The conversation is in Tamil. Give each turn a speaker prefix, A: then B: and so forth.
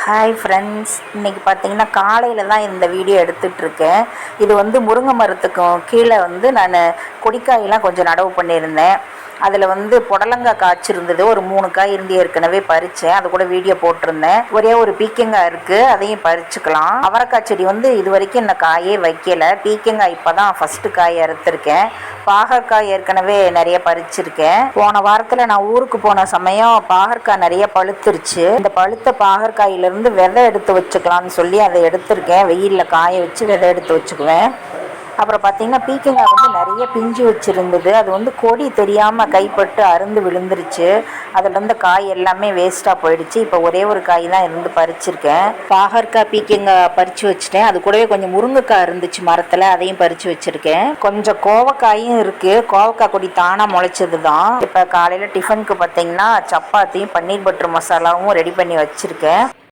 A: ஹாய் ஃப்ரெண்ட்ஸ், இன்றைக்கி பார்த்தீங்கன்னா காலையில் தான் இந்த வீடியோ எடுத்துகிட்ருக்கேன். இது வந்து முருங்கை மரத்துக்கும் கீழே வந்து நான் கொடிக்காயெல்லாம் கொஞ்சம் நடவு பண்ணியிருந்தேன். அதில் வந்து புடலங்காய் காய்ச்சிருந்தது, ஒரு 3 காய் இருந்து ஏற்கனவே பறித்தேன். அது கூட வீடியோ போட்டிருந்தேன். ஒரே ஒரு பீக்கங்காய் இருக்குது, அதையும் பறிச்சுக்கலாம். அவரைக்காய் செடி வந்து இது வரைக்கும் இந்த காயே வைக்கலை. பீக்கங்காய் இப்போ தான் ஃபஸ்ட்டு காய் அறுத்துருக்கேன். பாகற்காய் ஏற்கனவே நிறைய பறிச்சிருக்கேன். போன வாரத்தில் நான் ஊருக்கு போன சமயம் பாகற்காய் நிறைய பழுத்துருச்சு. இந்த பழுத்த பாகற்காயிலிருந்து விதை எடுத்து வச்சுக்கலான்னு சொல்லி அதை எடுத்திருக்கேன். வெயிலில் காய வச்சு விதை எடுத்து வச்சுக்குவேன். அப்புறம் பார்த்திங்கன்னா பீக்கங்காய் வந்து நிறைய பிஞ்சு வச்சுருந்தது. அது வந்து கொடி தெரியாமல் கைப்பட்டு அருந்து விழுந்துருச்சு. அதுலேருந்து காய் எல்லாமே வேஸ்ட்டாக போயிடுச்சு. இப்போ ஒரே ஒரு காய் தான் இருந்து பறிச்சிருக்கேன். பாகற்காய் பீக்கங்காய் பறித்து வச்சுட்டேன். அது கூடவே கொஞ்சம் முருங்கைக்காய் இருந்துச்சு மரத்தில், அதையும் பறித்து வச்சுருக்கேன். கொஞ்சம் கோவக்காயும் இருக்குது. கோவக்காய் கொடி தானாக முளைச்சது தான். இப்போ காலையில் டிஃபனுக்கு பார்த்திங்கன்னா சப்பாத்தியும் பன்னீர் பட்டர் மசாலாவும் ரெடி பண்ணி வச்சுருக்கேன்.